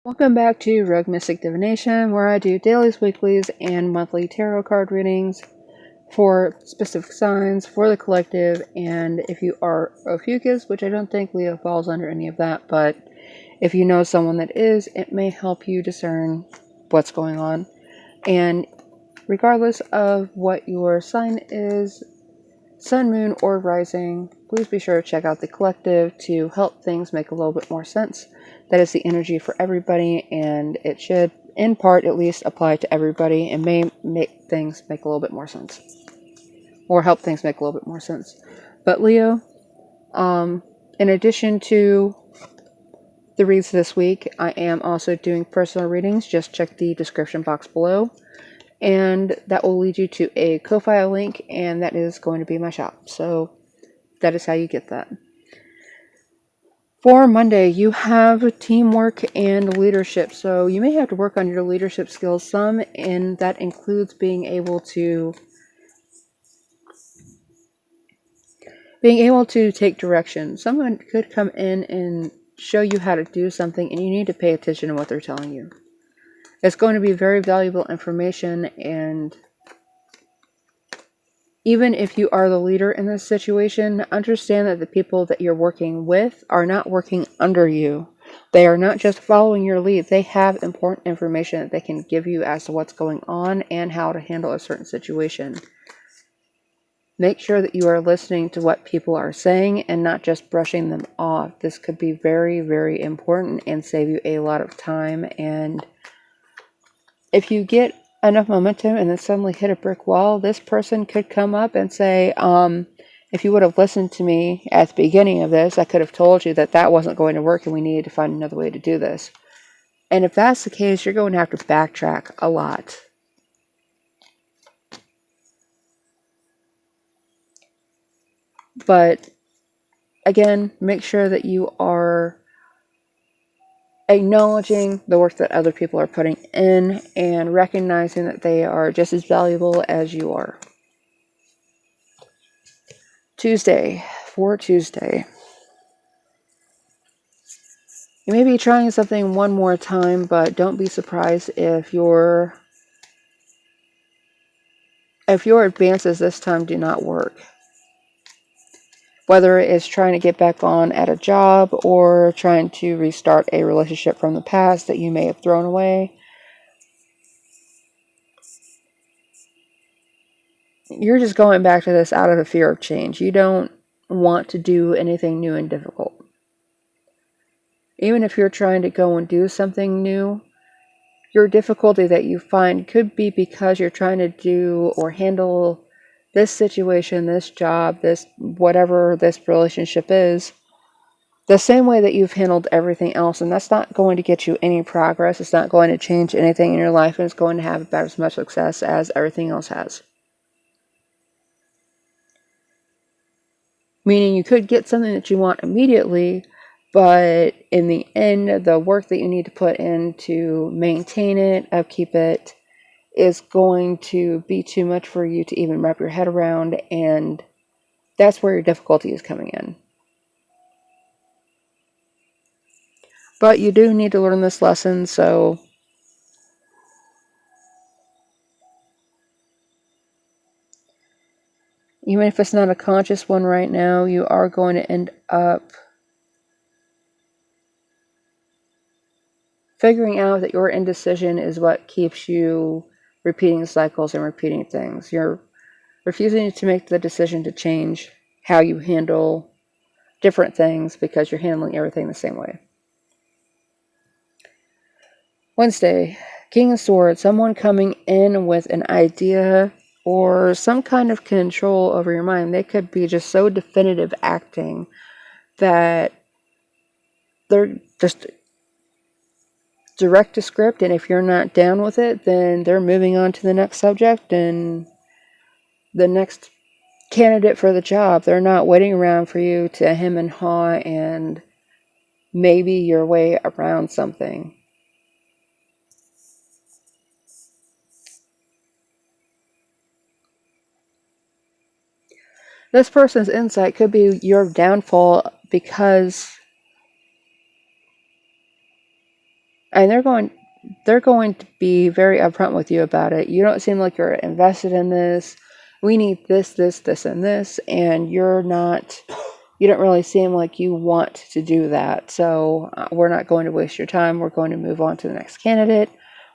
Welcome back to Rogue Mystic Divination, where I do dailies, weeklies, and monthly tarot card readings for specific signs, for the collective, and if you are Ophiuchus, which I don't think Leo falls under any of that, but if you know someone that is, it may help you discern what's going on. And regardless of what your sign is, sun, moon, or rising, please be sure to check out the collective to help things make a little bit more sense. That is the energy for everybody, and it should, in part at least, apply to everybody and may make things make a little bit more sense. Or help things make a little bit more sense. But Leo, in addition to the reads this week, I am also doing personal readings. Just check the description box below. And that will lead you to a Ko-Fi link, and that is going to be my shop. So that is how you get that. For Monday, you have teamwork and leadership. So you may have to work on your leadership skills some, and that includes being able to take direction. Someone could come in and show you how to do something, and you need to pay attention to what they're telling you. It's going to be very valuable information, and even if you are the leader in this situation, understand that the people that you're working with are not working under you. They are not just following your lead. They have important information that they can give you as to what's going on and how to handle a certain situation. Make sure that you are listening to what people are saying and not just brushing them off. This could be very, very important and save you a lot of time. And if you get enough momentum and then suddenly hit a brick wall, this person could come up and say, if you would have listened to me at the beginning of this, I could have told you that that wasn't going to work and we needed to find another way to do this. And if that's the case, you're going to have to backtrack a lot. But again, make sure that you are acknowledging the work that other people are putting in and recognizing that they are just as valuable as you are. Tuesday. You may be trying something one more time, but don't be surprised if your advances this time do not work. Whether it's trying to get back on at a job or trying to restart a relationship from the past that you may have thrown away. You're just going back to this out of a fear of change. You don't want to do anything new and difficult. Even if you're trying to go and do something new, your difficulty that you find could be because you're trying to do or handle this situation, this job, this whatever this relationship is, the same way that you've handled everything else, and that's not going to get you any progress. It's not going to change anything in your life, and it's going to have about as much success as everything else has. Meaning you could get something that you want immediately, but in the end, the work that you need to put in to maintain it, upkeep it, is going to be too much for you to even wrap your head around, and that's where your difficulty is coming in. But you do need to learn this lesson, so even if it's not a conscious one right now, you are going to end up figuring out that your indecision is what keeps you repeating cycles and repeating things. You're refusing to make the decision to change how you handle different things because you're handling everything the same way. Wednesday, King of Swords, someone coming in with an idea or some kind of control over your mind. They could be just so definitive acting that they're just direct to script, and if you're not down with it, then they're moving on to the next subject and the next candidate for the job. They're not waiting around for you to hem and haw and maybe your way around something. This person's insight could be your downfall because And they're going to be very upfront with you about it. You don't seem like you're invested in this. We need this, this, this, and this, and you don't really seem like you want to do that. So we're not going to waste your time. We're going to move on to the next candidate.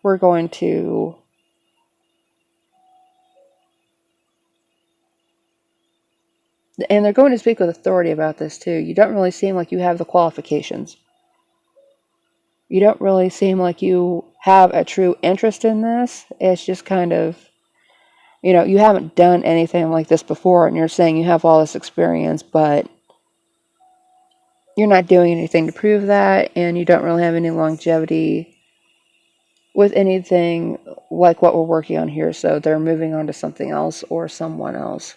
We're going to and they're going to speak with authority about this too. You don't really seem like you have the qualifications. You don't really seem like you have a true interest in this. It's just kind of, you haven't done anything like this before, and you're saying you have all this experience, but you're not doing anything to prove that, and you don't really have any longevity with anything like what we're working on here, so they're moving on to something else or someone else.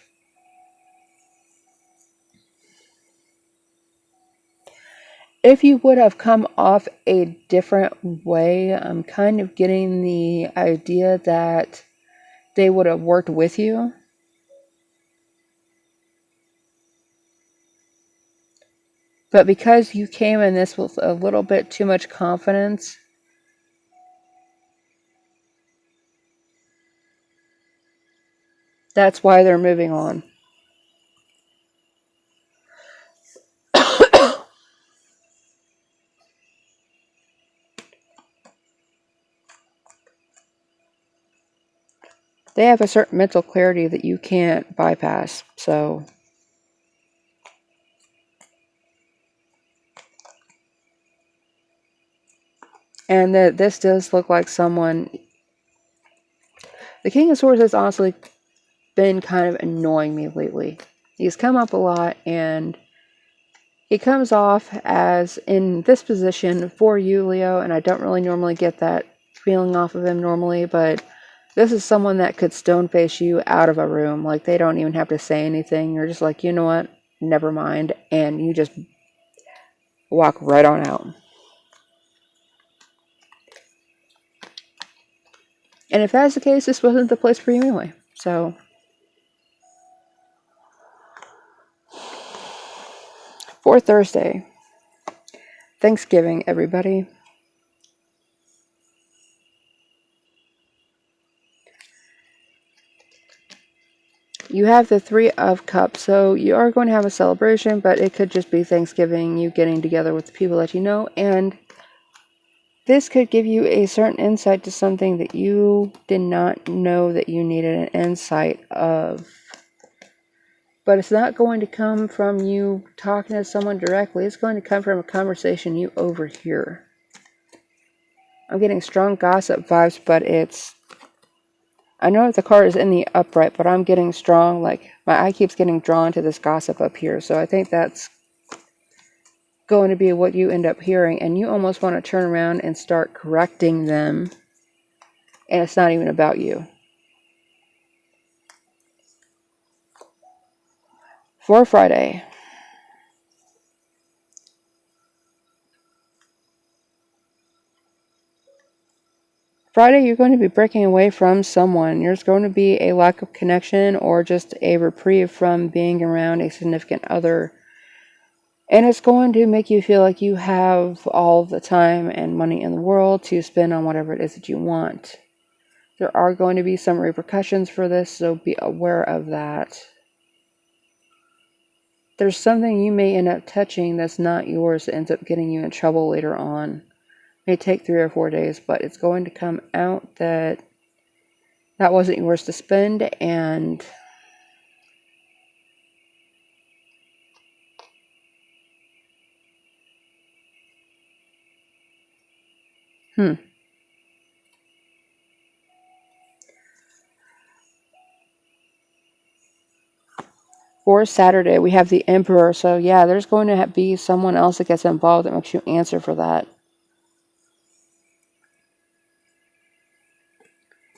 If you would have come off a different way, I'm kind of getting the idea that they would have worked with you. But because you came in this with a little bit too much confidence, that's why they're moving on. They have a certain mental clarity that you can't bypass, so. And this does look like someone. The King of Swords has honestly been kind of annoying me lately. He's come up a lot, and he comes off as in this position for you, Leo, and I don't really normally get that feeling off of him normally, but this is someone that could stone face you out of a room. Like, they don't even have to say anything. You're just like, you know what? Never mind. And you just walk right on out. And if that's the case, this wasn't the place for you anyway. So, for Thursday, Thanksgiving, everybody. You have the Three of Cups, so you are going to have a celebration, but it could just be Thanksgiving, you getting together with the people that you know, and this could give you a certain insight to something that you did not know that you needed an insight of. But it's not going to come from you talking to someone directly, it's going to come from a conversation you overhear. I'm getting strong gossip vibes, but I know the card is in the upright, but I'm getting strong, like, my eye keeps getting drawn to this gossip up here, so I think that's going to be what you end up hearing, and you almost want to turn around and start correcting them, and it's not even about you. For Friday, you're going to be breaking away from someone. There's going to be a lack of connection or just a reprieve from being around a significant other. And it's going to make you feel like you have all the time and money in the world to spend on whatever it is that you want. There are going to be some repercussions for this, so be aware of that. There's something you may end up touching that's not yours that ends up getting you in trouble later on. It may take 3 or 4 days, but it's going to come out that wasn't yours to spend, and For Saturday, we have the Emperor, so yeah, there's going to be someone else that gets involved that makes you answer for that.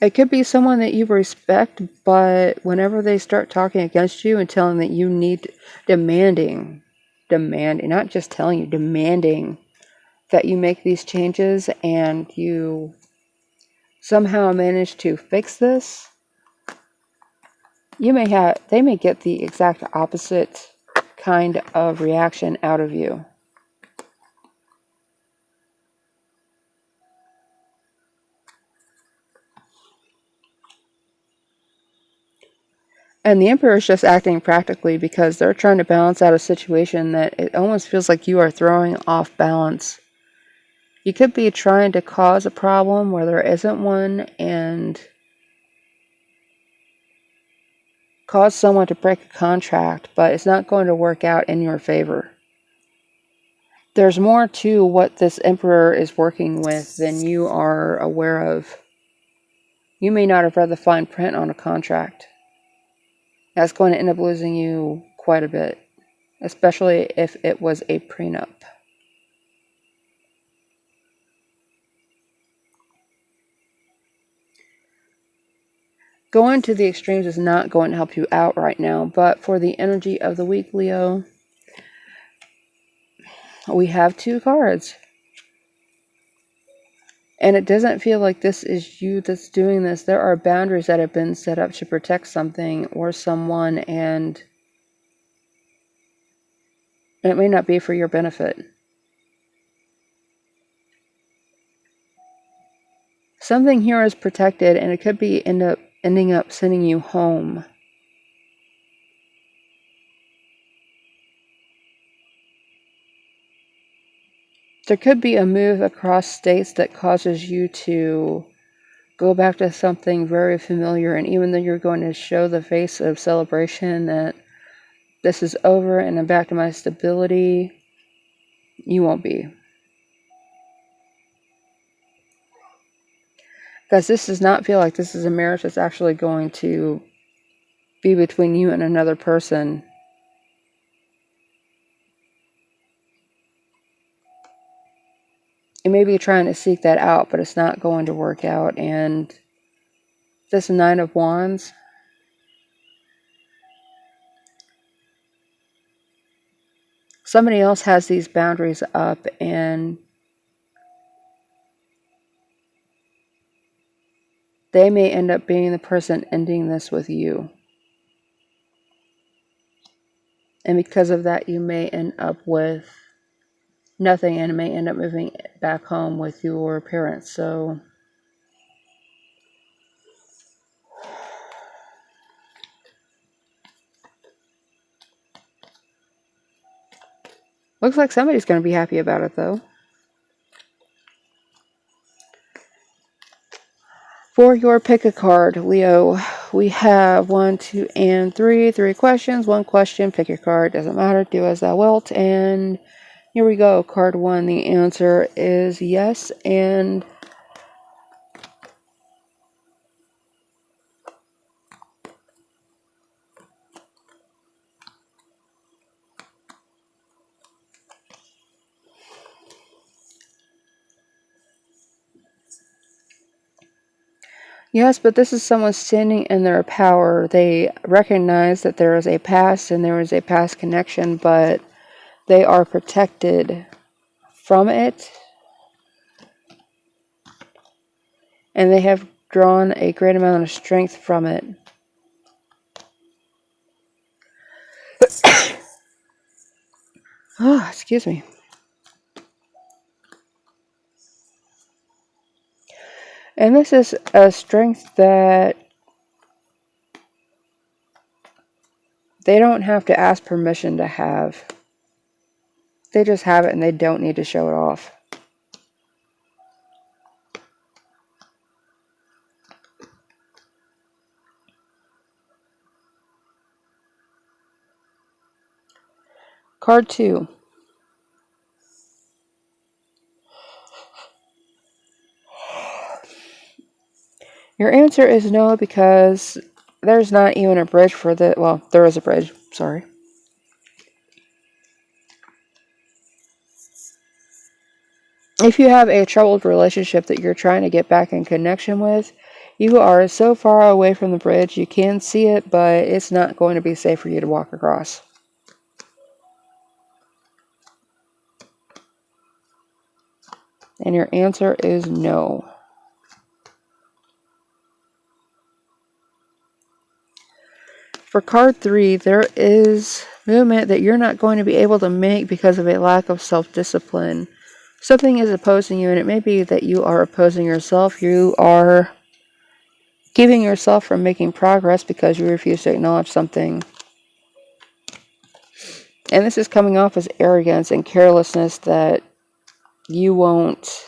It could be someone that you respect, but whenever they start talking against you and telling that you need demanding, not just telling you, demanding that you make these changes and you somehow manage to fix this, they may get the exact opposite kind of reaction out of you. And the Emperor is just acting practically because they're trying to balance out a situation that it almost feels like you are throwing off balance. You could be trying to cause a problem where there isn't one and cause someone to break a contract, but it's not going to work out in your favor. There's more to what this Emperor is working with than you are aware of. You may not have read the fine print on a contract. That's going to end up losing you quite a bit, especially if it was a prenup. Going to the extremes is not going to help you out right now, but for the energy of the week, Leo, we have 2 cards. And it doesn't feel like this is you that's doing this. There are boundaries that have been set up to protect something or someone, and it may not be for your benefit. Something here is protected, and it could be ending up sending you home. There could be a move across states that causes you to go back to something very familiar, and even though you're going to show the face of celebration that this is over and I'm back to my stability, you won't be. Because this does not feel like this is a marriage that's actually going to be between you and another person. You may be trying to seek that out, but it's not going to work out. And this 9 of Wands, somebody else has these boundaries up, and they may end up being the person ending this with you. And because of that, you may end up with nothing and may end up moving back home with your parents. So looks like somebody's going to be happy about it, though. For your pick a card, Leo, we have 1, 2, and 3. 3 questions, 1 question, pick your card. Doesn't matter, do as thou wilt. And here we go. Card 1, the answer is yes. And yes, but this is someone standing in their power. They recognize that there is a past and there is a past connection, but they are protected from it. And they have drawn a great amount of strength from it. Oh, excuse me. And this is a strength that they don't have to ask permission to have. They just have it and they don't need to show it off. Card 2. Your answer is no, because there's not even a bridge for the... Well, there is a bridge. Sorry. If you have a troubled relationship that you're trying to get back in connection with, you are so far away from the bridge, you can see it, but it's not going to be safe for you to walk across. And your answer is no. For card 3, there is movement that you're not going to be able to make because of a lack of self-discipline. Something is opposing you, and it may be that you are opposing yourself. You are keeping yourself from making progress because you refuse to acknowledge something. And this is coming off as arrogance and carelessness that you won't.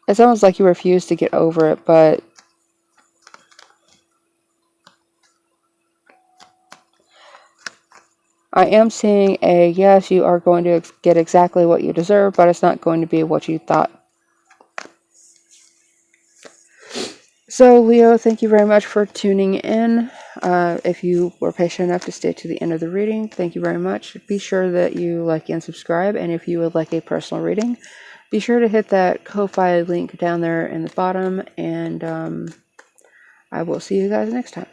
It's almost like you refuse to get over it, but I am seeing a yes, you are going to get exactly what you deserve, but it's not going to be what you thought. So, Leo, thank you very much for tuning in. If you were patient enough to stay to the end of the reading, thank you very much. Be sure that you like and subscribe, and if you would like a personal reading, be sure to hit that Ko-Fi link down there in the bottom, and I will see you guys next time.